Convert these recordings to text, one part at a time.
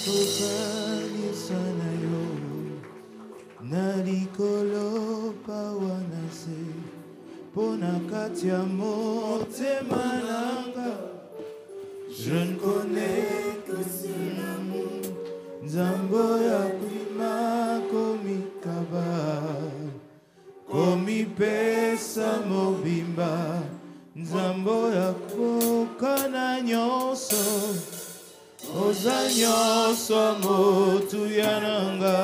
kokanisa na yo na likolo pawana se pona kati ya motema nanga. Je ne connais que son amour, Nzambo ya kuima komikaba, komipesa mobimba, Nzambo ya kokana nyonso, oza nyonso motu yananga.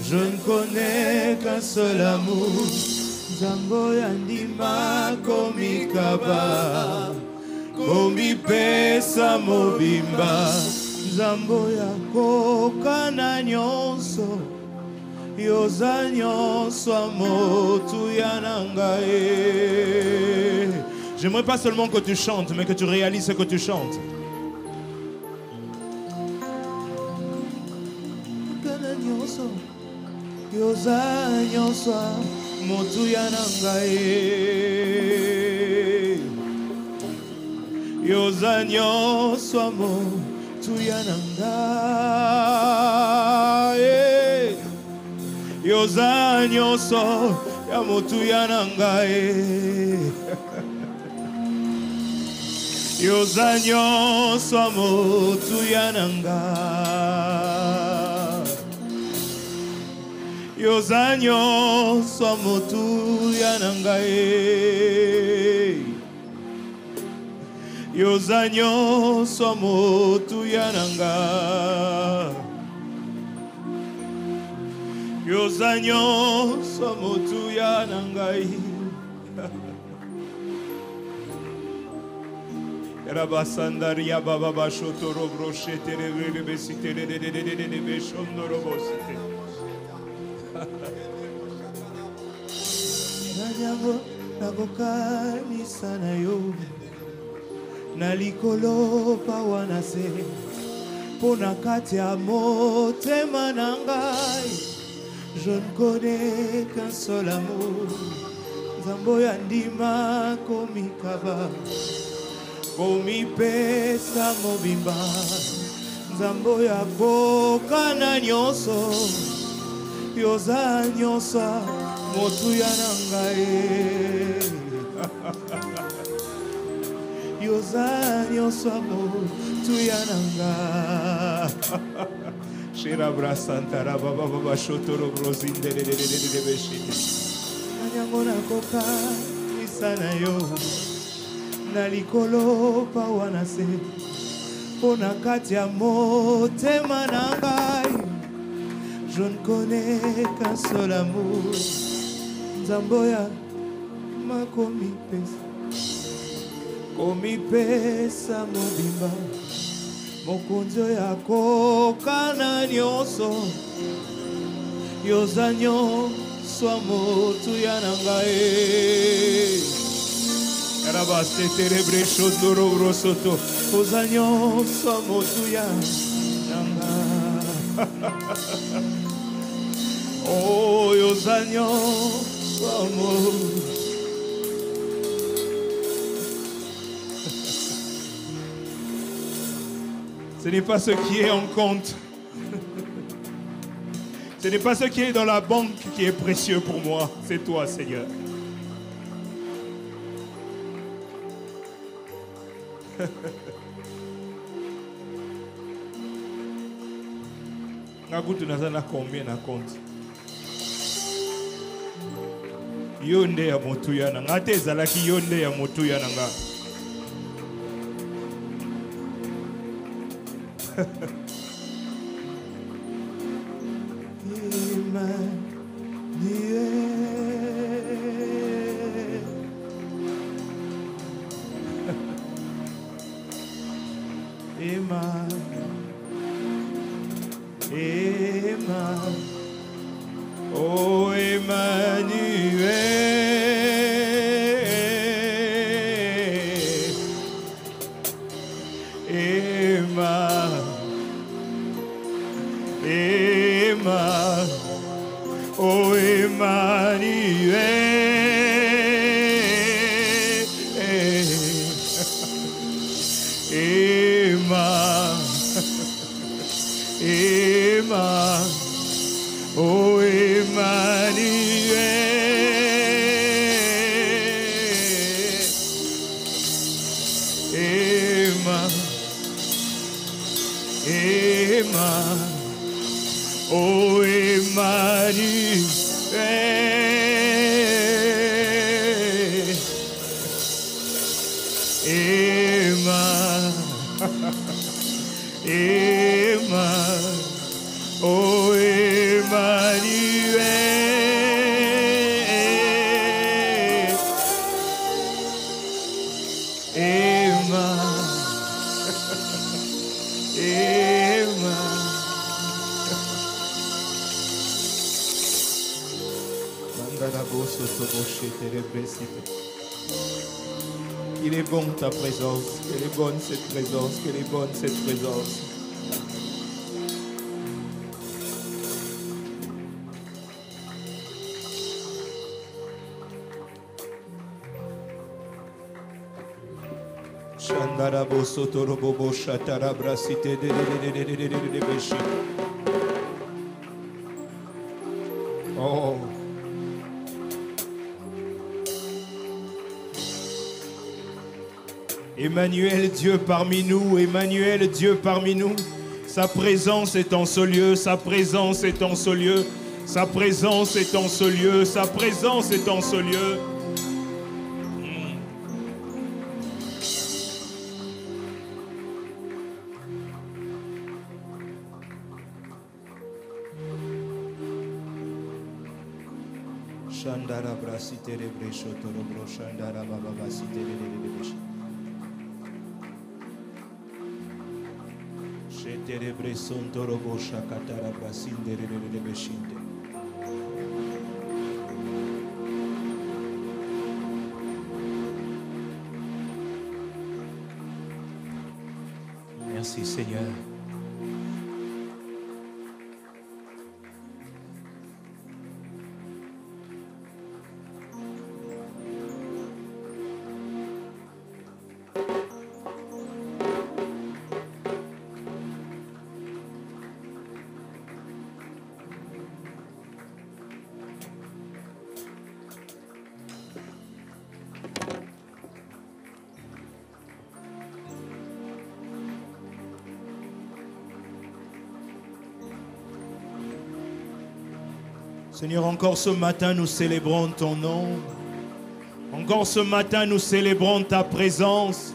Je ne connais qu'un seul amour, Nzambo ya ndima komikaba, komipesa mobimba, Nzambo ya kokana nyonso, yoza nyonso motu yanangae. J'aimerais pas seulement que tu chantes, mais que tu réalises ce que tu chantes. Yoza nyonso motu yanangae, yoza nyonso motu yanangae, yoza nyonso ya motu yanangae, yoza nyonso motu yanangae. Yoza nyonso motu yanangae, yoza nyonso motu yananga, yoza nyonso motu yanangai. Rabasandaria baba bashotoro brochete rebe besite de beshondoro bosite. Nanyango nakokanisa na yo na likolo pawana se pona kati ya motema na ngai. Je ne connais qu'un seul amour, Nzambo ya ndima komikaba, komipesa mobimba, Nzambo ya kokana nyonso, yoza nyonso motu yanangae. yoza nyonso tuyananga. Shirabra santara baba baba shotoro brozinde de beshinde. Nanyango nakoka isana yo nalikolo pa wanase pona kati ya motema na ngai. Je ne connais qu'un seul amour. Zamboya makomi pesa mobimba mokonzo ya kokana nyonso yoza nyonso motu ya nangae. Arabaste terebre shodoro rosoto yoza nyonso motu ya nangae. Oh, yoza nyonso motu. Ce n'est pas ce qui est en compte. Ce n'est pas ce qui est dans la banque qui est précieux pour moi. C'est toi, Seigneur. Nagutu nazana combien na compte? Yonde ya motuya na ngate zalaki yonde ya motuya na nga. Oh Emmanuel, oh Emmanuel, oh Emmanuel, oh Emmanuel, oh Emmanuel, il est bon ta présence, qu'elle est bonne cette présence, qu'elle est bonne cette présence. Shandarabo sotorobo shatarabra cité de beshi. Oh. Emmanuel, Dieu parmi nous, Emmanuel, Dieu parmi nous. Sa présence est en ce lieu, sa présence est en ce lieu, sa présence est en ce lieu, sa présence est en ce lieu. Shandara brasite rebrecho torobro shandara baba basite rebrecho. Merci Seigneur. Seigneur, encore ce matin, nous célébrons ton nom. Encore ce matin, nous célébrons ta présence.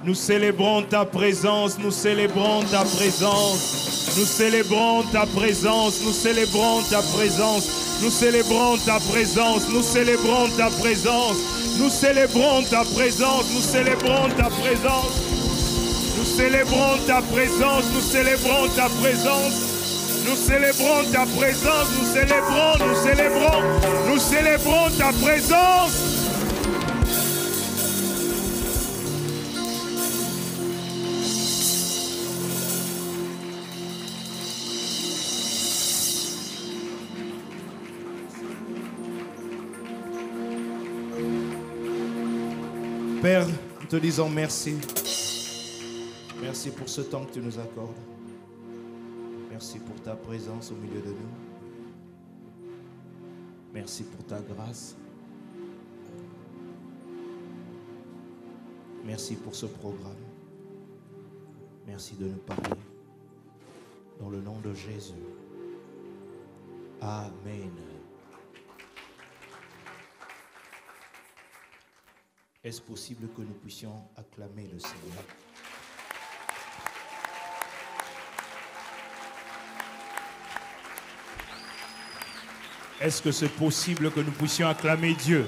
Nous célébrons ta présence, nous célébrons ta présence. Nous célébrons ta présence, nous célébrons ta présence. Nous célébrons ta présence, nous célébrons ta présence. Nous célébrons ta présence, nous célébrons ta présence. Nous célébrons ta présence, nous célébrons ta présence. Nous célébrons ta présence, nous célébrons ta présence. Père, nous te disons merci. Merci pour ce temps que tu nous accordes. Merci pour ta présence au milieu de nous. Merci pour ta grâce. Merci pour ce programme. Merci de nous parler. Dans le nom de Jésus. Amen. Est-ce possible que nous puissions acclamer le Seigneur? Est-ce que c'est possible que nous puissions acclamer Dieu?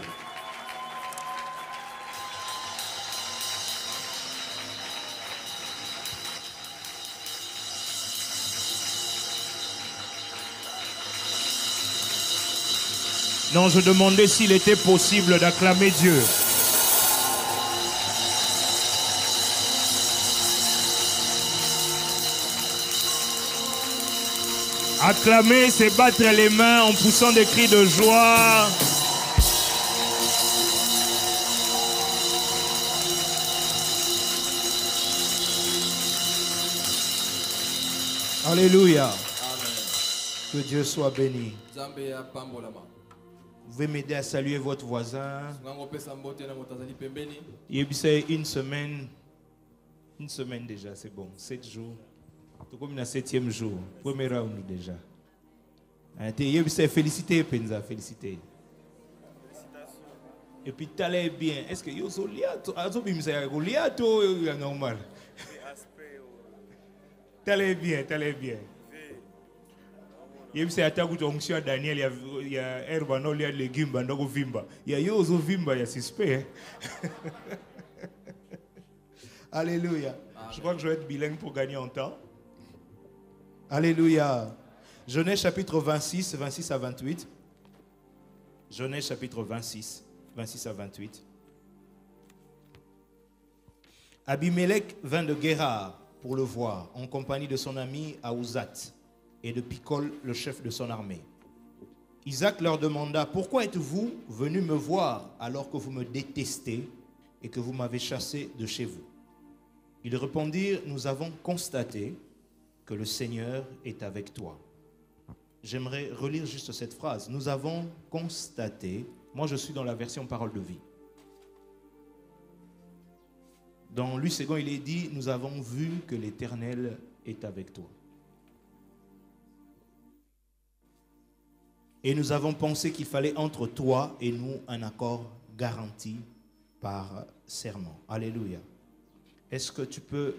Non, je demandais s'il était possible d'acclamer Dieu. Acclamer, c'est battre les mains en poussant des cris de joie. Alléluia. Amen. Que Dieu soit béni. Vous pouvez m'aider à saluer votre voisin. Il y a une semaine déjà, c'est bon, 7 jours. Tout comme le 7e jour, premier round déjà. Félicité, Penza, félicité. Et puis, tu allais bien. Est-ce que vous avez normal? Tu allais bien, tu allais bien. Il y a une onction Daniel, il y a herbe, il y a légumes, il y a yozo vimba, il y a suspect. Alléluia. Je crois que je vais être bilingue pour gagner en temps. Alléluia. Genèse chapitre 26, 26 à 28. Genèse chapitre 26, 26 à 28. Abimelech vint de Guérar pour le voir, en compagnie de son ami Aouzat et de Picol, le chef de son armée. Isaac leur demanda, pourquoi êtes-vous venus me voir alors que vous me détestez et que vous m'avez chassé de chez vous? Ils répondirent, nous avons constaté que le Seigneur est avec toi. J'aimerais relire juste cette phrase. Nous avons constaté, moi je suis dans la version parole de vie. Dans Louis II, il est dit, nous avons vu que l'Éternel est avec toi. Et nous avons pensé qu'il fallait entre toi et nous un accord garanti par serment. Alléluia. Est-ce que tu peux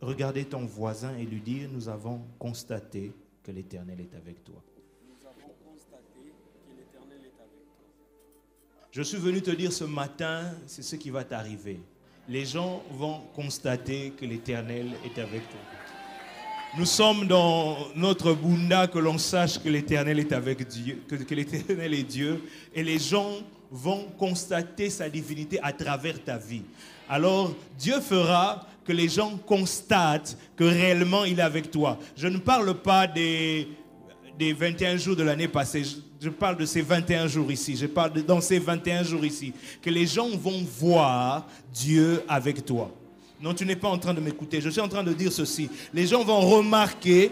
regarder ton voisin et lui dire, nous avons constaté que l'Éternel est avec toi. Nous avons constaté que l'Éternel est avec toi. Je suis venu te dire ce matin, c'est ce qui va t'arriver. Les gens vont constater que l'Éternel est avec toi. Nous sommes dans notre bunda que l'on sache que l'Éternel est avec Dieu, que l'Éternel est Dieu, et les gens vont constater sa divinité à travers ta vie. Alors, Dieu fera que les gens constatent que réellement il est avec toi. Je ne parle pas des 21 jours de l'année passée, je parle de ces 21 jours ici, je parle dans ces 21 jours ici, que les gens vont voir Dieu avec toi. Non, tu n'es pas en train de m'écouter, je suis en train de dire ceci. Les gens vont remarquer,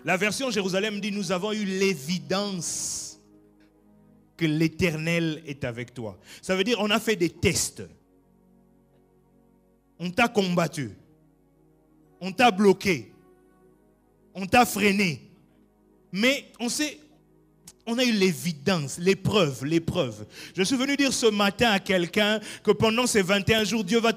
la version Jérusalem dit, nous avons eu l'évidence que l'Éternel est avec toi. Ça veut dire, on a fait des tests. On t'a combattu. On t'a bloqué. On t'a freiné. Mais on a eu l'évidence, l'épreuve. Je suis venu dire ce matin à quelqu'un que pendant ces 21 jours, Dieu va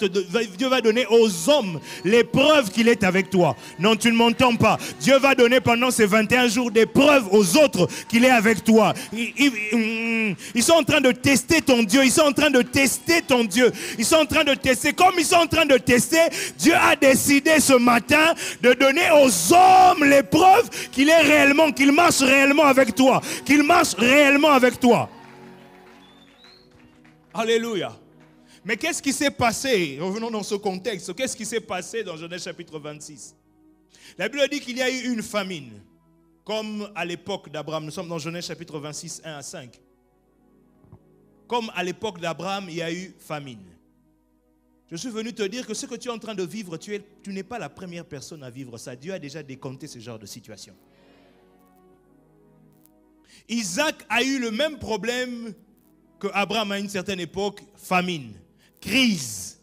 donner aux hommes l'épreuve qu'il est avec toi. Non, tu ne m'entends pas. Dieu va donner pendant ces 21 jours des preuves aux autres qu'il est avec toi. Ils sont en train de tester ton Dieu. Ils sont en train de tester ton Dieu. Ils sont en train de tester. Comme ils sont en train de tester, Dieu a décidé ce matin de donner aux hommes l'épreuve qu'il est réellement, qu'il marche réellement avec toi. Qu'il marche réellement avec toi. Alléluia. Mais qu'est-ce qui s'est passé? Revenons dans ce contexte. Qu'est-ce qui s'est passé dans Genèse chapitre 26? La Bible dit qu'il y a eu une famine, comme à l'époque d'Abraham. Nous sommes dans Genèse chapitre 26, 1 à 5. Comme à l'époque d'Abraham, il y a eu famine. Je suis venu te dire que ce que tu es en train de vivre, tu n'es pas la première personne à vivre ça. Dieu a déjà décompté ce genre de situation. Isaac a eu le même problème que Abraham à une certaine époque, famine, crise.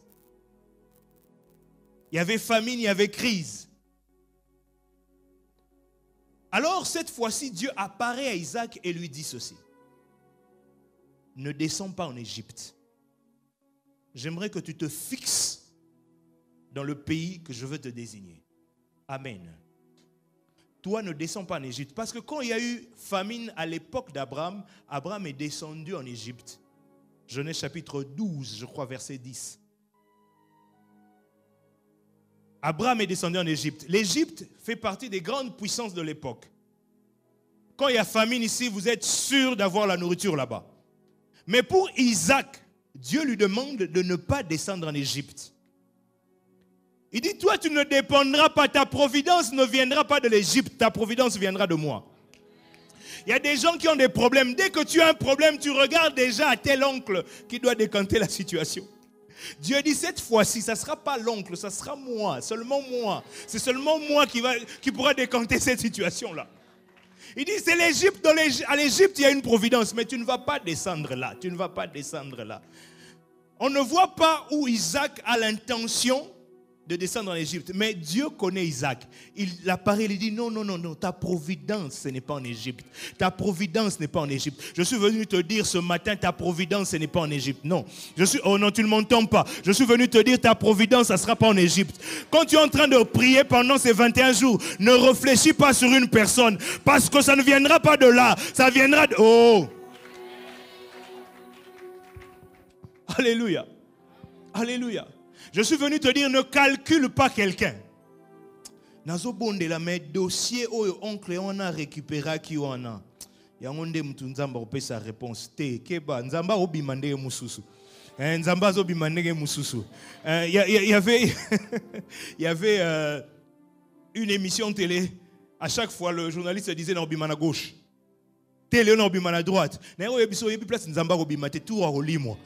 Il y avait famine, il y avait crise. Alors cette fois-ci, Dieu apparaît à Isaac et lui dit ceci. Ne descends pas en Égypte. J'aimerais que tu te fixes dans le pays que je veux te désigner. Amen. Toi, ne descends pas en Égypte. Parce que quand il y a eu famine à l'époque d'Abraham, Abraham est descendu en Égypte. Genèse chapitre 12, je crois, verset 10. Abraham est descendu en Égypte. L'Égypte fait partie des grandes puissances de l'époque. Quand il y a famine ici, vous êtes sûr d'avoir la nourriture là-bas. Mais pour Isaac, Dieu lui demande de ne pas descendre en Égypte. Il dit, toi, tu ne dépendras pas, ta providence ne viendra pas de l'Égypte, ta providence viendra de moi. Il y a des gens qui ont des problèmes. Dès que tu as un problème, tu regardes déjà à tel oncle qui doit décanter la situation. Dieu dit, cette fois-ci, ça ne sera pas l'oncle, ça sera moi, seulement moi. C'est seulement moi qui pourra décanter cette situation-là. Il dit, c'est l'Égypte. À l'Égypte, il y a une providence, mais tu ne vas pas descendre là. Tu ne vas pas descendre là. On ne voit pas où Isaac a l'intention de descendre en Égypte. Mais Dieu connaît Isaac. Il apparaît, il dit, non, ta providence, ce n'est pas en Égypte. Ta providence n'est pas en Égypte. Je suis venu te dire ce matin, ta providence, ce n'est pas en Égypte. Non. Oh non, tu ne m'entends pas. Je suis venu te dire, ta providence, ça ne sera pas en Égypte. Quand tu es en train de prier pendant ces 21 jours, ne réfléchis pas sur une personne. Parce que ça ne viendra pas de là. Ça viendra de... Oh! Alléluia. Alléluia. Je suis venu te dire, ne calcule pas quelqu'un. Nazo bonde la mais dossier oyo oncle on a récupéré qui on a. Ya ngonde mtu nzamba ope sa réponse te keba nzamba obimande mususu. Nzamba zo bimande mususu. Il y avait une émission télé. À chaque fois le journaliste disait na obimana gauche. Télé na obimana droite. Na yo ebiso yebi place nzamba obimate tout a moi.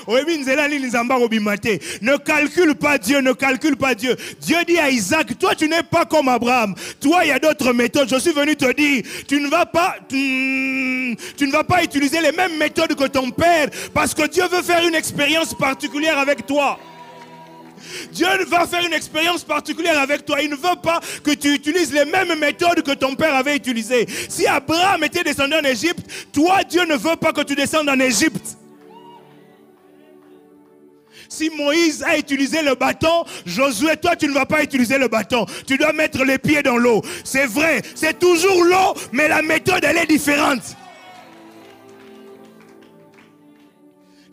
Ne calcule pas Dieu, ne calcule pas Dieu. Dieu dit à Isaac, toi tu n'es pas comme Abraham. Toi il y a d'autres méthodes. Je suis venu te dire, tu ne vas pas utiliser les mêmes méthodes que ton père. Parce que Dieu veut faire une expérience particulière avec toi. Dieu va faire une expérience particulière avec toi. Il ne veut pas que tu utilises les mêmes méthodes que ton père avait utilisées. Si Abraham était descendu en Égypte, toi Dieu ne veut pas que tu descendes en Égypte. Si Moïse a utilisé le bâton, Josué, toi tu ne vas pas utiliser le bâton. Tu dois mettre les pieds dans l'eau. C'est vrai, c'est toujours l'eau, mais la méthode elle est différente.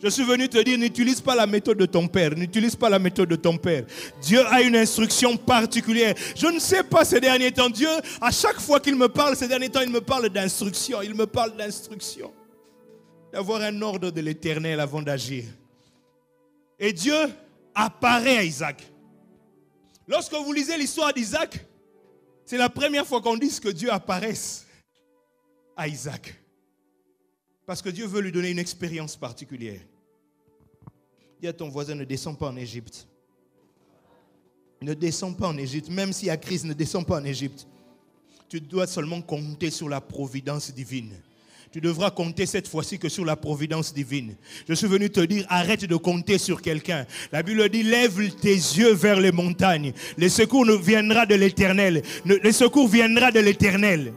Je suis venu te dire, n'utilise pas la méthode de ton père. N'utilise pas la méthode de ton père. Dieu a une instruction particulière. Je ne sais pas ces derniers temps. Dieu, à chaque fois qu'il me parle, ces derniers temps, il me parle d'instruction. Il me parle d'instruction. D'avoir un ordre de l'Éternel avant d'agir. Et Dieu apparaît à Isaac. Lorsque vous lisez l'histoire d'Isaac, c'est la première fois qu'on dit que Dieu apparaisse à Isaac. Parce que Dieu veut lui donner une expérience particulière. Dis à ton voisin, ne descends pas en Égypte. Ne descends pas en Égypte. Même s'il y a crise, ne descends pas en Égypte. Tu dois seulement compter sur la providence divine. Tu devras compter cette fois-ci que sur la providence divine. Je suis venu te dire, arrête de compter sur quelqu'un. La Bible dit, lève tes yeux vers les montagnes. Le secours viendra de l'Éternel. Le secours viendra de l'Éternel.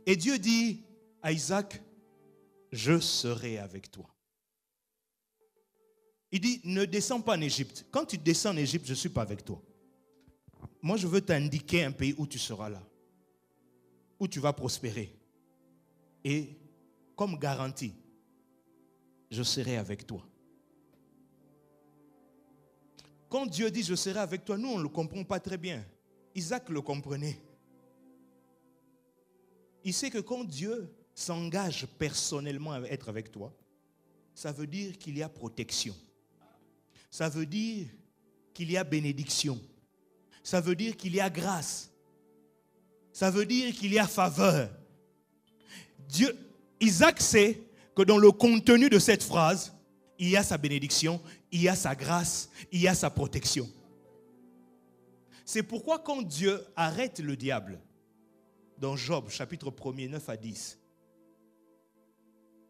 Et Dieu dit à Isaac, je serai avec toi. Il dit, ne descends pas en Égypte. Quand tu descends en Égypte, je ne suis pas avec toi. Moi, je veux t'indiquer un pays où tu seras là, où tu vas prospérer. Et comme garantie, je serai avec toi. Quand Dieu dit je serai avec toi, nous on ne le comprend pas très bien. Isaac le comprenait. Il sait que quand Dieu s'engage personnellement à être avec toi, ça veut dire qu'il y a protection. Ça veut dire qu'il y a bénédiction. Ça veut dire qu'il y a grâce. Ça veut dire qu'il y a faveur. Isaac sait que dans le contenu de cette phrase, il y a sa bénédiction, il y a sa grâce, il y a sa protection. C'est pourquoi quand Dieu arrête le diable, dans Job, chapitre 1er, 9 à 10,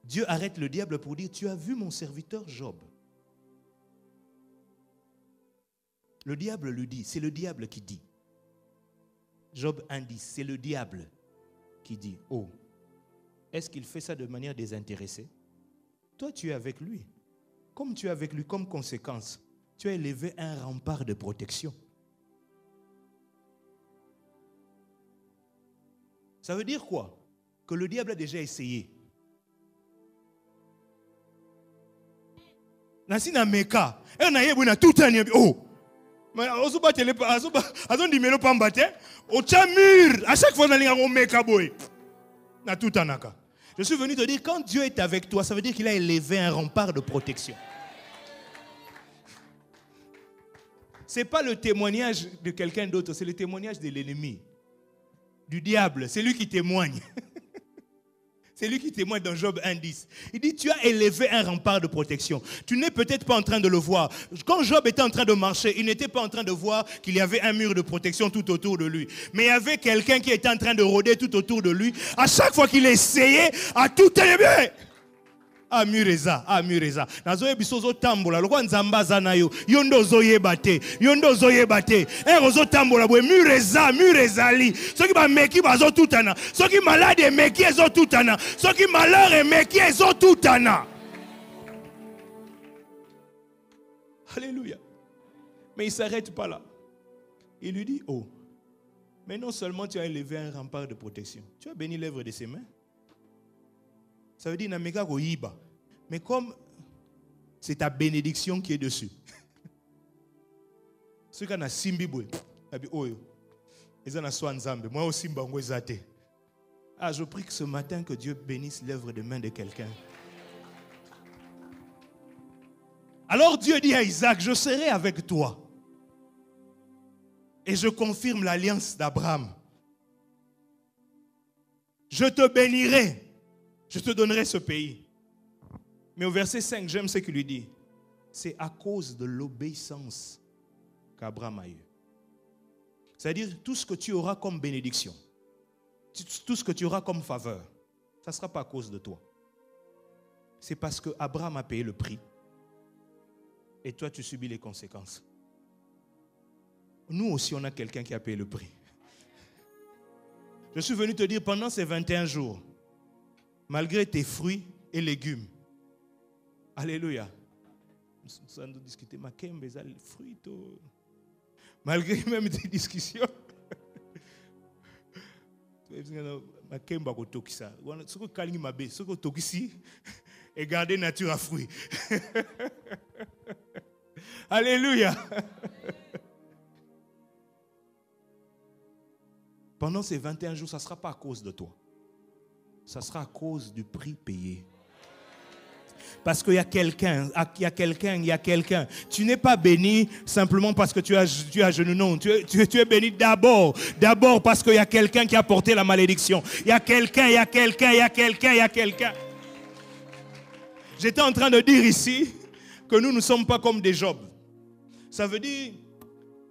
Dieu arrête le diable pour dire, tu as vu mon serviteur Job. Le diable lui dit, c'est le diable qui dit. Job 1,10, c'est le diable qui dit, oh, est-ce qu'il fait ça de manière désintéressée? Toi, tu es avec lui. Comme tu es avec lui, comme conséquence, tu as élevé un rempart de protection. Ça veut dire quoi? Que le diable a déjà essayé. Nasi na meka, na yebu na tout un oh. Mais osuba tele azuba azon di melo pambate, au chamur, à chaque fois na linga meka boy. Na tout anaka. Je suis venu te dire, quand Dieu est avec toi, ça veut dire qu'il a élevé un rempart de protection. Ce n'est pas le témoignage de quelqu'un d'autre, c'est le témoignage de l'ennemi, du diable. C'est lui qui témoigne. C'est lui qui témoigne dans Job 1,10. Il dit, tu as élevé un rempart de protection. Tu n'es peut-être pas en train de le voir. Quand Job était en train de marcher, il n'était pas en train de voir qu'il y avait un mur de protection tout autour de lui. Mais il y avait quelqu'un qui était en train de rôder tout autour de lui. À chaque fois qu'il essayait, à tout élever. Ah mureza, ah mureza. Nazoye bisozo tambola, lokwa nzamba zanayo. Yondo zoye bate, yondo zoye bate. Rozo tambola bwe mureza, murezali. Soki ba meki bazo tutana, soki malade meki ezo tutana, soki malheur meki ezo tutana. Alléluia. Mais il ne s'arrête pas là. Il lui dit, oh, mais non seulement tu as élevé un rempart de protection, tu as béni l'œuvre de ses mains. Ça veut dire nameka ko yiba. Mais comme c'est ta bénédiction qui est dessus. Ce qu'on a simbi boy, abi oyo. Ezana so nzambe, moi aussi mbango ezate. Ah, je prie que ce matin que Dieu bénisse l'œuvre de main de quelqu'un. Alors Dieu dit à Isaac, je serai avec toi. Et je confirme l'alliance d'Abraham. Je te bénirai. Je te donnerai ce pays. Mais au verset 5, j'aime ce qu'il lui dit. C'est à cause de l'obéissance qu'Abraham a eu. C'est-à-dire, tout ce que tu auras comme bénédiction, tout ce que tu auras comme faveur, ça ne sera pas à cause de toi. C'est parce qu'Abraham a payé le prix. Et toi, tu subis les conséquences. Nous aussi, on a quelqu'un qui a payé le prix. Je suis venu te dire, pendant ces 21 jours, malgré tes fruits et légumes. Alléluia. Nous allons discuter. Malgré même des discussions. Et garder nature à fruits. Alléluia. Pendant ces 21 jours, ça ne sera pas à cause de toi. Ça sera à cause du prix payé. Parce qu'il y a quelqu'un, il y a quelqu'un. Tu n'es pas béni simplement parce que tu es à genoux. Non, tu es béni d'abord parce qu'il y a quelqu'un qui a porté la malédiction. Il y a quelqu'un. J'étais en train de dire ici que nous ne sommes pas comme des Job. Ça veut dire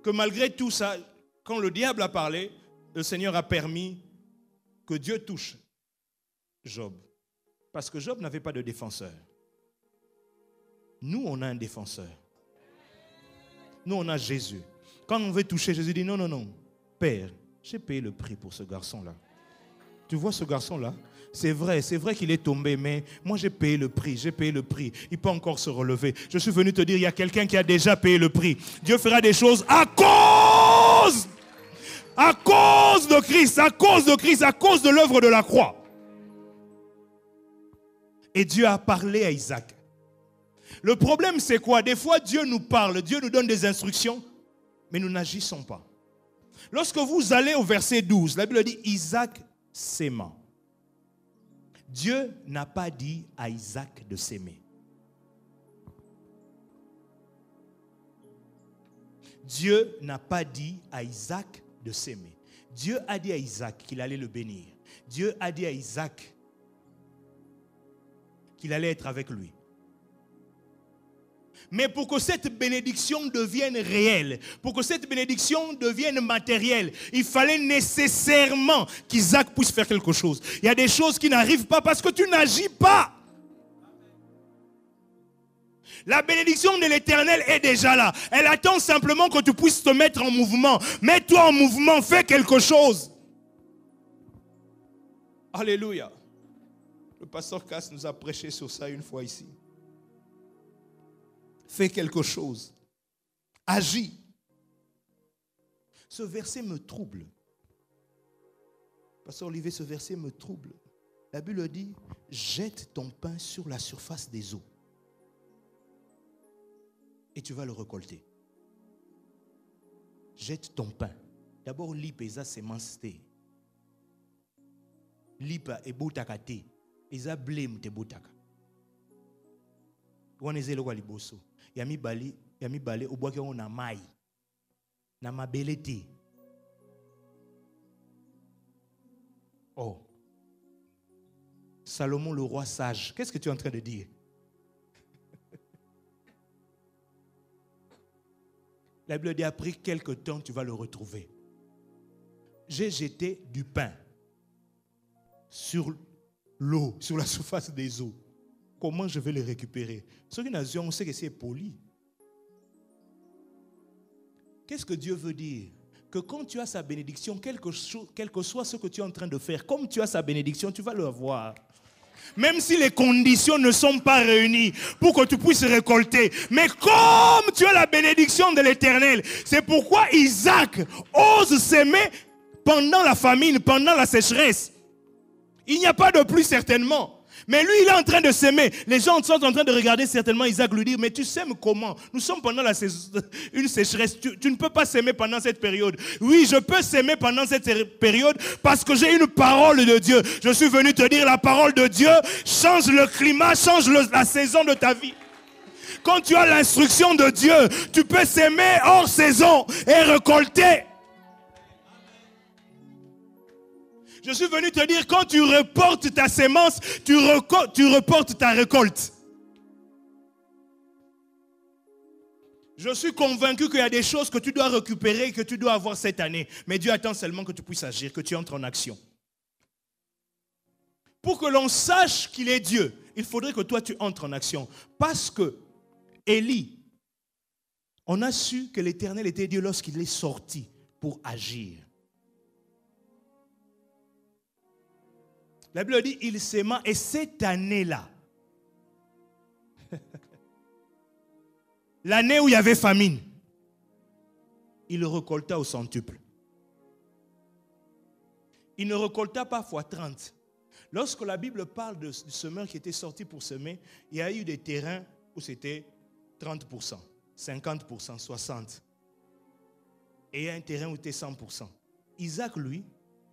que malgré tout ça, quand le diable a parlé, le Seigneur a permis que Dieu touche Job. Parce que Job n'avait pas de défenseur. Nous, on a un défenseur. Nous, on a Jésus. Quand on veut toucher, Jésus dit, non, non, non. Père, j'ai payé le prix pour ce garçon-là. Tu vois ce garçon-là? C'est vrai qu'il est tombé, mais moi j'ai payé le prix, Il peut encore se relever. Je suis venu te dire, il y a quelqu'un qui a déjà payé le prix. Dieu fera des choses à cause de Christ, à cause de l'œuvre de la croix. Et Dieu a parlé à Isaac. Le problème c'est quoi? Des fois Dieu nous parle, Dieu nous donne des instructions, mais nous n'agissons pas. Lorsque vous allez au verset 12, la Bible dit Isaac s'aima. Dieu n'a pas dit à Isaac de s'aimer. Dieu n'a pas dit à Isaac de s'aimer. Dieu a dit à Isaac qu'il allait le bénir. Dieu a dit à Isaac qu'il allait être avec lui. Mais pour que cette bénédiction devienne réelle, pour que cette bénédiction devienne matérielle, il fallait nécessairement qu'Isaac puisse faire quelque chose. Il y a des choses qui n'arrivent pas parce que tu n'agis pas. La bénédiction de l'Éternel est déjà là. Elle attend simplement que tu puisses te mettre en mouvement. Mets-toi en mouvement, fais quelque chose. Alléluia. Le pasteur Cass nous a prêché sur ça une fois ici. Fais quelque chose. Agis. Ce verset me trouble. Pasteur Olivier, ce verset me trouble. La Bible dit, jette ton pain sur la surface des eaux. Et tu vas le récolter. Jette ton pain. D'abord, l'ip et sa semence. L'ip et botakate. Et sa blême te botaka. Waneze lo kwa liboso. Yami bale obwaki on na mai. Na mabelete. Oh. Salomon le roi sage. Qu'est-ce que tu es en train de dire? La Bible dit après quelque temps tu vas le retrouver. J'ai jeté du pain sur l'eau, sur la surface des eaux. Comment je vais le récupérer? Ceux qui n'ont on sait que c'est poli. Qu'est-ce que Dieu veut dire? Que quand tu as sa bénédiction, quel que soit ce que tu es en train de faire, comme tu as sa bénédiction, tu vas le avoir. Même si les conditions ne sont pas réunies pour que tu puisses récolter. Mais comme tu as la bénédiction de l'Éternel, c'est pourquoi Isaac ose s'aimer pendant la famine, pendant la sécheresse. Il n'y a pas de pluie certainement. Mais lui, il est en train de s'aimer. Les gens sont en train de regarder certainement Isaac lui dire, mais tu s'aimes comment? Nous sommes pendant une sécheresse. Tu ne peux pas s'aimer pendant cette période. Oui, je peux s'aimer pendant cette période parce que j'ai une parole de Dieu. Je suis venu te dire, la parole de Dieu change le climat, change la saison de ta vie. Quand tu as l'instruction de Dieu, tu peux s'aimer hors saison et récolter. Je suis venu te dire, quand tu reportes ta sémence, tu reportes ta récolte. Je suis convaincu qu'il y a des choses que tu dois récupérer, que tu dois avoir cette année. Mais Dieu attend seulement que tu puisses agir, que tu entres en action. Pour que l'on sache qu'il est Dieu, il faudrait que toi tu entres en action. Parce que Élie, on a su que l'Éternel était Dieu lorsqu'il est sorti pour agir. La Bible dit, il s'aima et cette année-là, l'année où il y avait famine, il récolta au centuple. Il ne récolta pas fois 30. Lorsque la Bible parle du semeur qui était sorti pour semer, il y a eu des terrains où c'était 30%, 50%, 60%. Et il y a un terrain où c'était 100%. Isaac, lui,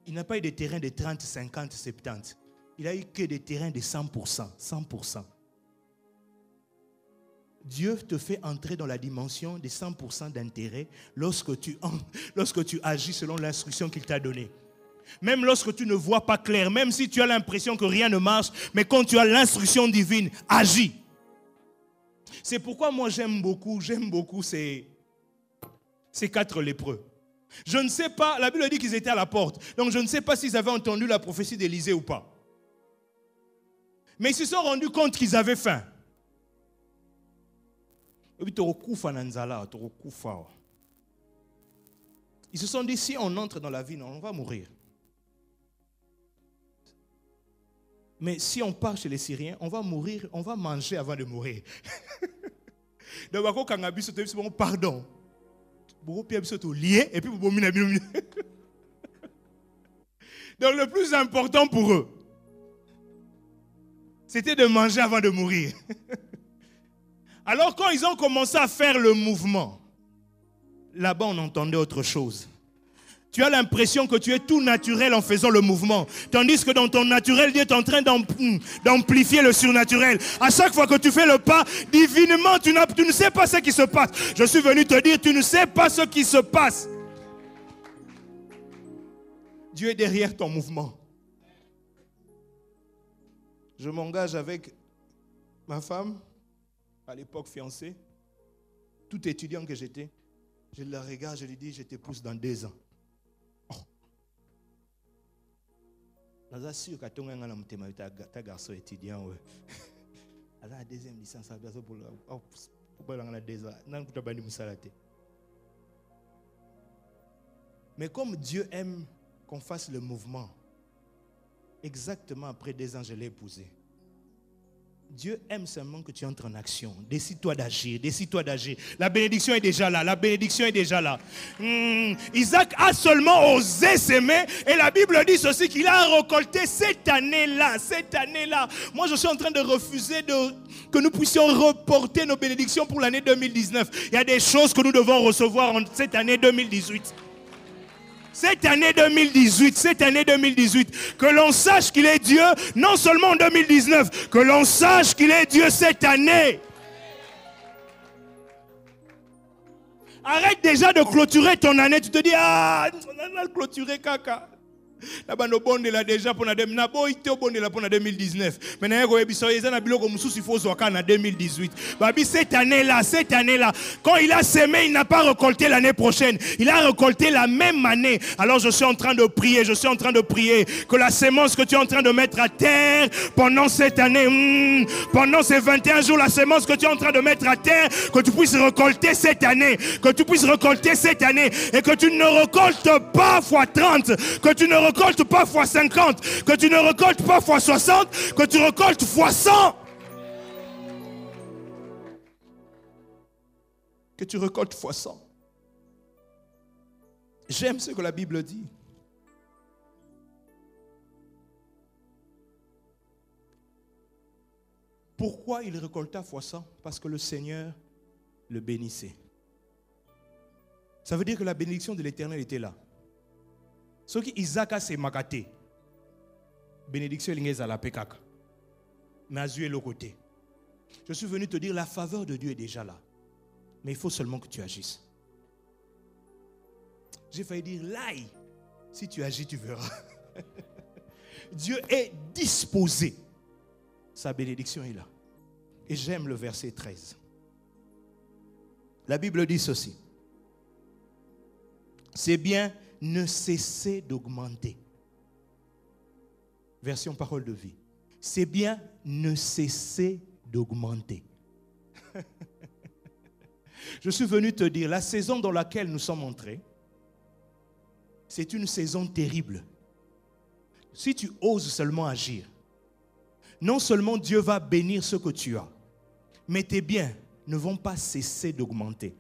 il n'a pas eu des terrains de 30, 50, 70. Il a eu que des terrains de 100%, 100%. Dieu te fait entrer dans la dimension des 100% d'intérêt lorsque tu agis selon l'instruction qu'il t'a donnée. Même lorsque tu ne vois pas clair, même si tu as l'impression que rien ne marche, mais quand tu as l'instruction divine, agis. C'est pourquoi moi j'aime beaucoup ces 4 lépreux. Je ne sais pas, la Bible dit qu'ils étaient à la porte. Donc je ne sais pas s'ils avaient entendu la prophétie d'Élisée ou pas. Mais ils se sont rendus compte qu'ils avaient faim. Ils se sont dit, si on entre dans la vie, on va mourir. Mais si on part chez les Syriens, on va mourir, on va manger avant de mourir. Donc, pardon. Donc le plus important pour eux, c'était de manger avant de mourir. Alors quand ils ont commencé à faire le mouvement, là-bas on entendait autre chose. Tu as l'impression que tu es tout naturel en faisant le mouvement. Tandis que dans ton naturel, Dieu est en train d'amplifier le surnaturel. À chaque fois que tu fais le pas, divinement, tu ne sais pas ce qui se passe. Je suis venu te dire, tu ne sais pas ce qui se passe. Dieu est derrière ton mouvement. Je m'engage avec ma femme, à l'époque fiancée, tout étudiant que j'étais. Je la regarde, je lui dis, je t'épouse dans 2 ans. Je suis sûr que tu es un garçon étudiant. À la deuxième licence, mais comme Dieu aime qu'on fasse le mouvement, exactement après 2 ans, je l'ai épousée. Dieu aime seulement que tu entres en action. Décide-toi d'agir, décide-toi d'agir. La bénédiction est déjà là, la bénédiction est déjà là. Isaac a seulement osé s'aimer et la Bible dit ceci qu'il a récolté cette année-là, cette année-là. Moi, je suis en train de refuser que nous puissions reporter nos bénédictions pour l'année 2019. Il y a des choses que nous devons recevoir en cette année 2018. Cette année 2018, que l'on sache qu'il est Dieu, non seulement en 2019, que l'on sache qu'il est Dieu cette année. Arrête déjà de clôturer ton année, tu te dis, on a clôturé caca. Là-bas, nous sommes déjà pour 2019. Mais il faut en 2018. Cette année-là, quand il a semé, il n'a pas récolté l'année prochaine. Il a récolté la même année. Alors je suis en train de prier, que la sémence que tu es en train de mettre à terre pendant cette année, pendant ces 21 jours, la sémence que tu es en train de mettre à terre, que tu puisses récolter cette année, et que tu ne récoltes pas fois 30, que tu ne récoltes pas fois 50, que tu ne récoltes pas fois 60, que tu récoltes fois 100. Que tu récoltes fois 100. J'aime ce que la Bible dit. Pourquoi il récolta fois 100? Parce que le Seigneur le bénissait. Ça veut dire que la bénédiction de l'Éternel était là. Ce qui Isaac a s'est makaté. Bénédiction est à la pekaka. Mais Azu est le côté. Je suis venu te dire, la faveur de Dieu est déjà là. Mais il faut seulement que tu agisses. J'ai failli dire, l'aïe. Si tu agis, tu verras. Dieu est disposé. Sa bénédiction est là. Et j'aime le verset 13. La Bible dit ceci. C'est bien, ne cessez d'augmenter. Version parole de vie. C'est bien, ne cessez d'augmenter. Je suis venu te dire, la saison dans laquelle nous sommes entrés, c'est une saison terrible. Si tu oses seulement agir, non seulement Dieu va bénir ce que tu as, mais tes biens ne vont pas cesser d'augmenter.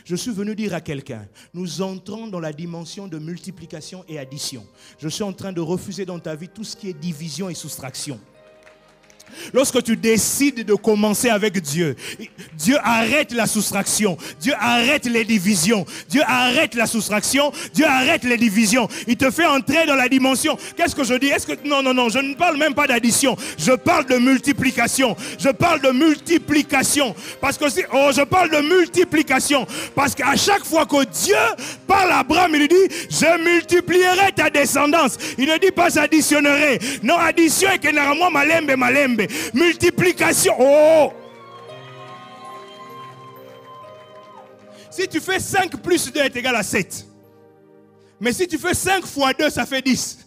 Je suis venu dire à quelqu'un, nous entrons dans la dimension de multiplication et addition. Je suis en train de refuser dans ta vie tout ce qui est division et soustraction. Lorsque tu décides de commencer avec Dieu, Dieu arrête la soustraction, Dieu arrête les divisions, Dieu arrête la soustraction, Dieu arrête les divisions. Il te fait entrer dans la dimension. Qu'est-ce que je dis? Non, je ne parle même pas d'addition. Je parle de multiplication. Je parle de multiplication. Parce que je parle de multiplication. Parce qu'à chaque fois que Dieu parle à Abraham, il lui dit, je multiplierai ta descendance. Il ne dit pas j'additionnerai. Non, addition est que normalement malembe. Multiplication. Oh! Si tu fais 5 plus 2 est égal à 7. Mais si tu fais 5 fois 2, ça fait 10.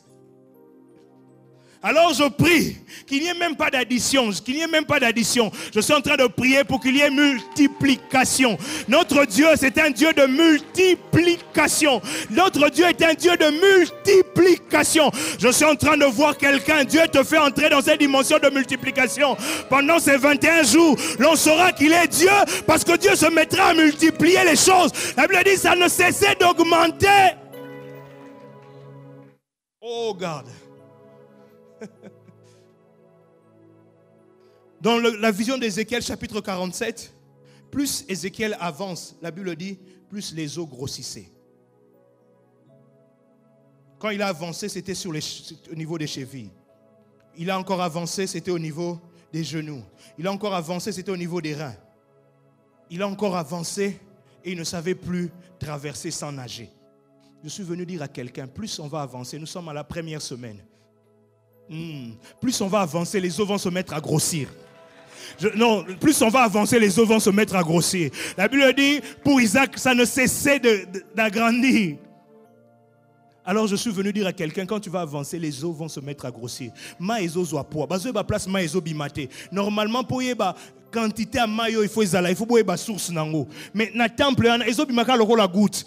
Alors je prie qu'il n'y ait même pas d'addition, Je suis en train de prier pour qu'il y ait multiplication. Notre Dieu, c'est un Dieu de multiplication. Notre Dieu est un Dieu de multiplication. Je suis en train de voir quelqu'un, Dieu te fait entrer dans cette dimension de multiplication. Pendant ces 21 jours, l'on saura qu'il est Dieu parce que Dieu se mettra à multiplier les choses. La Bible dit, ça ne cessait d'augmenter. Oh, garde. Dans la vision d'Ézéchiel chapitre 47, plus Ézéchiel avance, la Bible dit, plus les eaux grossissaient. Quand il a avancé, c'était au niveau des chevilles. Il a encore avancé, c'était au niveau des genoux. Il a encore avancé, c'était au niveau des reins. Il a encore avancé et il ne savait plus traverser sans nager. Je suis venu dire à quelqu'un, plus on va avancer, nous sommes à la première semaine. Plus on va avancer, les eaux vont se mettre à grossir. Plus on va avancer, les eaux vont se mettre à grossir. La Bible dit, pour Isaac, ça ne cessait d'agrandir. Alors je suis venu dire à quelqu'un, quand tu vas avancer, les eaux vont se mettre à grossir. Ma ezo zoa poa, bazo ba place ma ezo bimate. Normalement pour yeba quantité à mayo il faut boire source nango. Mais na temple ezo bimaka loko la goutte.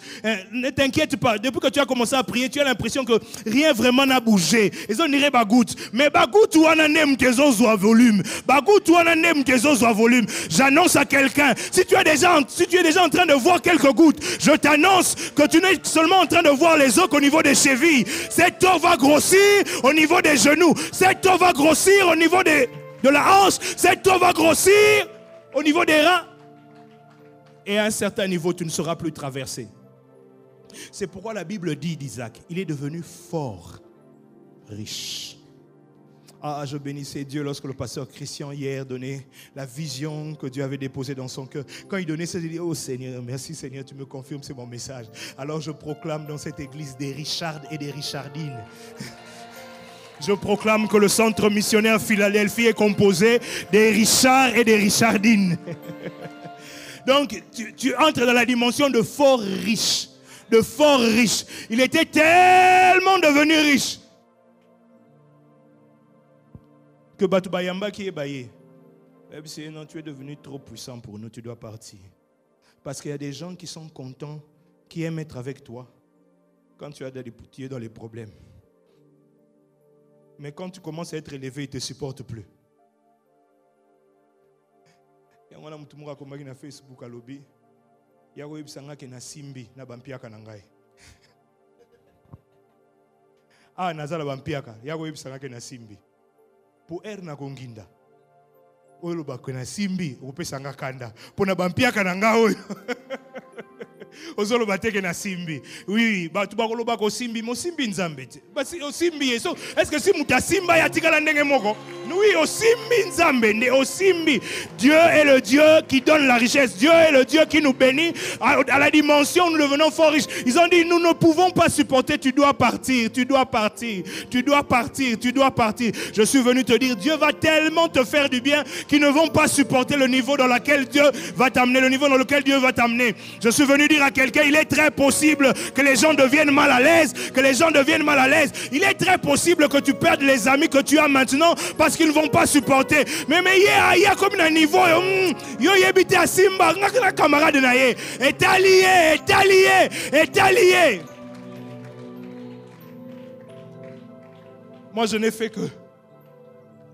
Ne t'inquiète pas, depuis que tu as commencé à prier, tu as l'impression que rien vraiment n'a bougé. Ezo nire ba goutte, mais ba goutte ou ana nem kezo zoa volume. Ba goutte ou ana nem kezo zoa volume. J'annonce à quelqu'un, si tu es déjà en train de voir quelques gouttes, je t'annonce que tu n'es seulement en train de voir les eaux qu'au niveau des chevilles. Cette eau va grossir au niveau des genoux. Cette eau va grossir au niveau de la hanche. Cette eau va grossir au niveau des reins. Et à un certain niveau, tu ne seras plus traversé. C'est pourquoi la Bible dit d'Isaac, il est devenu fort riche. Ah, je bénissais Dieu lorsque le pasteur Christian hier donnait la vision que Dieu avait déposée dans son cœur. Quand il donnait ça, il dit, oh Seigneur, merci Seigneur, tu me confirmes, c'est mon message. Alors je proclame dans cette église des Richards et des Richardines. Je proclame que le centre missionnaire Philadelphie est composé des Richards et des Richardines. Donc tu entres dans la dimension de fort riche. De fort riche. Il était tellement devenu riche que Batu Bayamba qui est baillé. Non, tu es devenu trop puissant pour nous, tu dois partir. Parce qu'il y a des gens qui sont contents, qui aiment être avec toi quand tu es dans les problèmes. Mais quand tu commences à être élevé, ils ne te supportent plus. Il y a un qui na Facebook à lobby. Il y a un qui na simbi na bampiaka nangai. Ah, nazala bampiaka. Il y a un qui na simbi. Pour erna konginda. Oyo bakena simbi opesanga kanda. Pona bampiaka nanga oyo. Ozolo bateke na simbi. Oui, batu bakoloba ko simbi, mo simbi nzambe. Basi o simbi eso. Est-ce que si muta simba ya tikala ndenge moko? Oui, au simbi nzambe, au simbi. Dieu est le Dieu qui donne la richesse. Dieu est le Dieu qui nous bénit. À la dimension où nous devenons fort riches. Ils ont dit, nous ne pouvons pas supporter. Tu dois partir, tu dois partir, tu dois partir, tu dois partir. Je suis venu te dire, Dieu va tellement te faire du bien qu'ils ne vont pas supporter le niveau dans lequel Dieu va t'amener, le niveau dans lequel Dieu va t'amener. Je suis venu dire à quelqu'un, il est très possible que les gens deviennent mal à l'aise, que les gens deviennent mal à l'aise. Il est très possible que tu perdes les amis que tu as maintenant parce qu'ils ne vont pas supporter. Mais il y a comme un niveau, yo yebite à Simba, un camarade naye, est allié. Moi, je n'ai fait que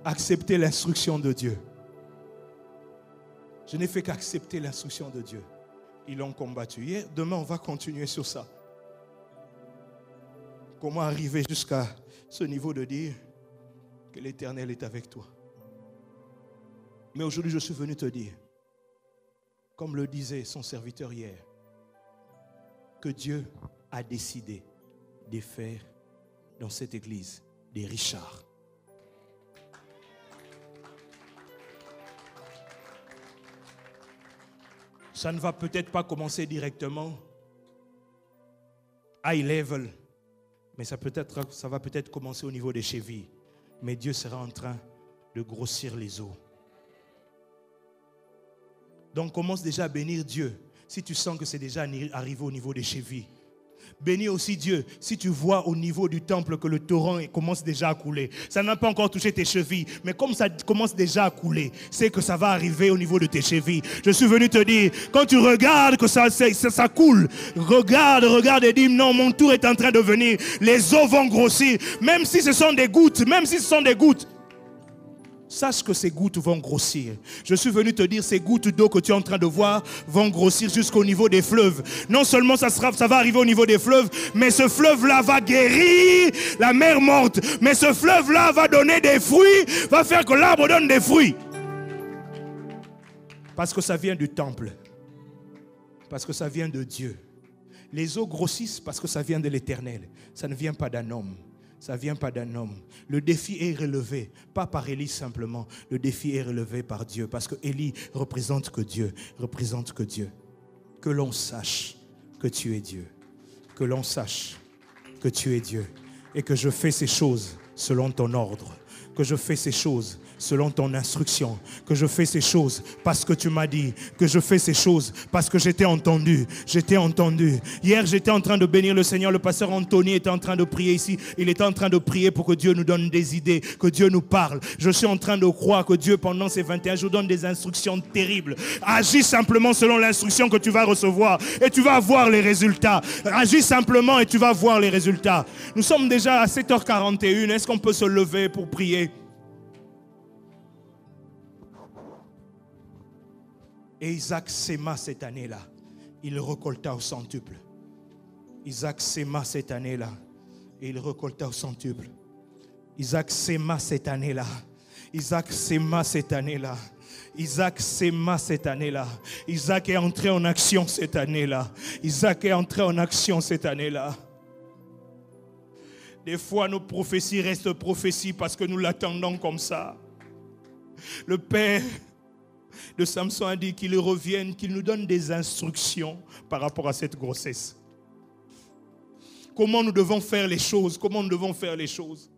accepter l'instruction de Dieu. Je n'ai fait qu'accepter l'instruction de Dieu. Ils l'ont combattu hier. Demain, on va continuer sur ça. Comment arriver jusqu'à ce niveau de dire que l'Éternel est avec toi. Mais aujourd'hui, je suis venu te dire, comme le disait son serviteur hier, que Dieu a décidé de faire dans cette église des Richards. Ça ne va peut-être pas commencer directement high level, mais ça va peut-être commencer au niveau des chevilles. Mais Dieu sera en train de grossir les eaux. Donc commence déjà à bénir Dieu. Si tu sens que c'est déjà arrivé au niveau des chevilles, Bénis aussi Dieu si tu vois au niveau du temple que le torrent commence déjà à couler. Ça n'a pas encore touché tes chevilles, mais comme ça commence déjà à couler, c'est que ça va arriver au niveau de tes chevilles. Je suis venu te dire, quand tu regardes que ça coule, regarde et dis non, mon tour est en train de venir. Les eaux vont grossir, même si ce sont des gouttes, sache que ces gouttes vont grossir. Je suis venu te dire, ces gouttes d'eau que tu es en train de voir vont grossir jusqu'au niveau des fleuves. Non seulement ça va arriver au niveau des fleuves, mais ce fleuve-là va guérir la mer morte. Mais ce fleuve-là va donner des fruits, va faire que l'arbre donne des fruits. Parce que ça vient du temple. Parce que ça vient de Dieu. Les eaux grossissent parce que ça vient de l'Éternel. Ça ne vient pas d'un homme. Ça ne vient pas d'un homme. Le défi est relevé, pas par Élie simplement. Le défi est relevé par Dieu. Parce que Élie représente que Dieu. Représente que Dieu. Que l'on sache que tu es Dieu. Que l'on sache que tu es Dieu. Et que je fais ces choses selon ton ordre. Que je fais ces choses selon ton instruction, que je fais ces choses parce que tu m'as dit, que je fais ces choses parce que j'étais entendu. Hier, j'étais en train de bénir le Seigneur, le pasteur Anthony était en train de prier ici, il était en train de prier pour que Dieu nous donne des idées, que Dieu nous parle. Je suis en train de croire que Dieu, pendant ces 21 jours, donne des instructions terribles. Agis simplement selon l'instruction que tu vas recevoir et tu vas voir les résultats. Agis simplement et tu vas voir les résultats. Nous sommes déjà à 7h41, est-ce qu'on peut se lever pour prier? Et Isaac sema cette année-là. Il récolta au centuple. Isaac sema cette année-là. Et il récolta au centuple. Isaac sema cette année-là. Isaac sema cette année-là. Isaac sema cette année-là. Isaac est entré en action cette année-là. Isaac est entré en action cette année-là. Des fois, nos prophéties restent prophéties parce que nous l'attendons comme ça. Le Père de Samson a dit qu'il revienne, qu'il nous donne des instructions par rapport à cette grossesse. Comment nous devons faire les choses? Comment nous devons faire les choses?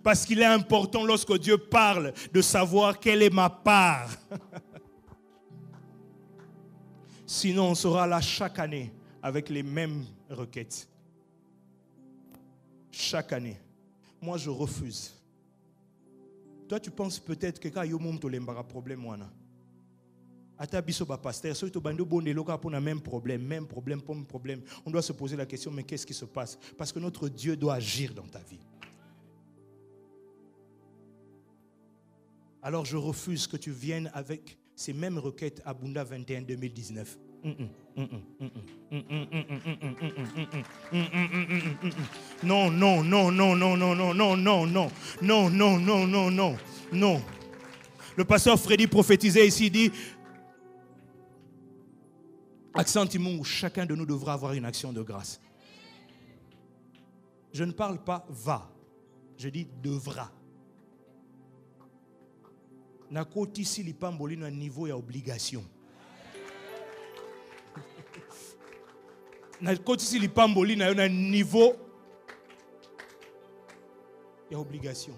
Parce qu'il est important lorsque Dieu parle de savoir quelle est ma part. Sinon, on sera là chaque année avec les mêmes requêtes. Chaque année. Moi, je refuse. Toi, tu penses peut-être que quand il y a un problème, même problème. On doit se poser la question, mais qu'est-ce qui se passe? Parce que notre Dieu doit agir dans ta vie. Alors je refuse que tu viennes avec ces mêmes requêtes à Bunda 21 2019. Non, non, non, non, non, non, non, non, non, non, non, non, non, non, non, non. Le pasteur Freddy prophétisait ici, il dit, accent Timon, où chacun de nous devra avoir une action de grâce. Je ne parle pas va, je dis devra. Nakoti si lipamboli na niveau ya obligation. Nakoti si lipamboli na niveau ya obligation.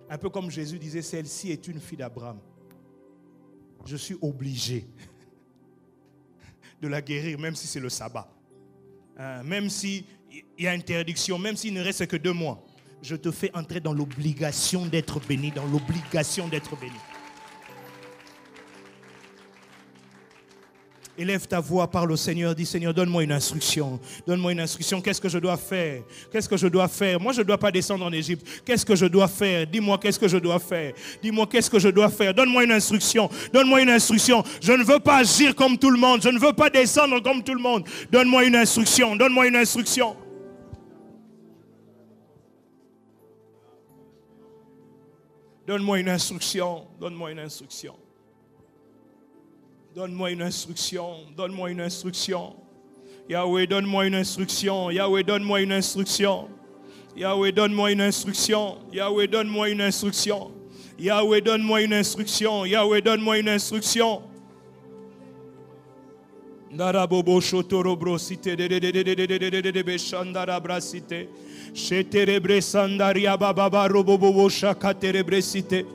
Un peu comme Jésus disait, celle-ci est une fille d'Abraham. Je suis obligé de la guérir, même si c'est le sabbat. Même s'il y a interdiction, même s'il ne reste que 2 mois. Je te fais entrer dans l'obligation d'être béni, dans l'obligation d'être béni. Élève ta voix, parle au Seigneur, dis Seigneur, donne-moi une instruction. Donne-moi une instruction, qu'est-ce que je dois faire? Qu'est-ce que je dois faire? Moi, je ne dois pas descendre en Égypte. Qu'est-ce que je dois faire? Dis-moi, qu'est-ce que je dois faire? Dis-moi, qu'est-ce que je dois faire? Donne-moi une instruction. Donne-moi une instruction. Je ne veux pas agir comme tout le monde. Je ne veux pas descendre comme tout le monde. Donne-moi une instruction. Donne-moi une instruction. Donne-moi une instruction. Donne-moi une instruction. Donne-moi une instruction, donne-moi une instruction. Yahweh, donne-moi une instruction. Yahweh, donne-moi une instruction. Yahweh, donne-moi une instruction. Yahweh, donne-moi une instruction. Yahweh, donne-moi une instruction. Yahweh, donne-moi une instruction. Narabobo shotoro brosite de beshandara brasite. Sheterebre sandaria baba robobo shakaterebresite.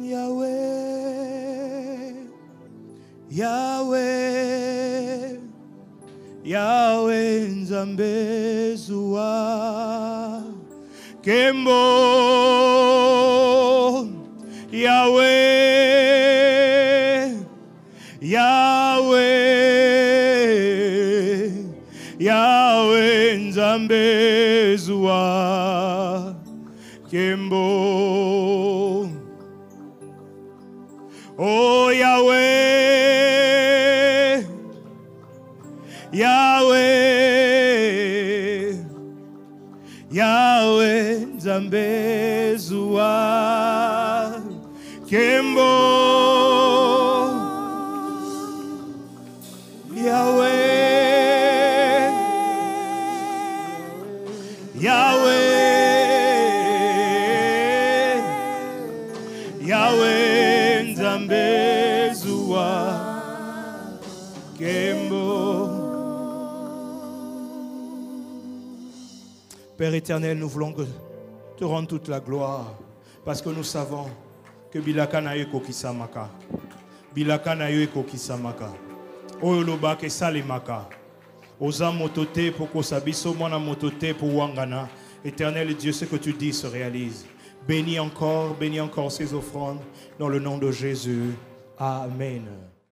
Yahweh, Yahweh, Yahweh Nzambe Zua Kembo, Yahweh, Yahweh, Yahweh Nzambe Zua Kembo. Oh Yahweh, Yahweh, Yahweh Nzambe Zua Kembo. Yahweh, Yahweh, Yahweh Nzambe Zua Kembo. Père éternel, nous voulons te rendre toute la gloire parce que nous savons que Bilaka na yo kokisamaka. Bilaka na yo kokisamaka. Oyo lobake salimaka. Oza motote pour kosabiso mona motote pour wangana. Éternel Dieu, ce que tu dis se réalise. Bénis encore ces offrandes dans le nom de Jésus. Amen.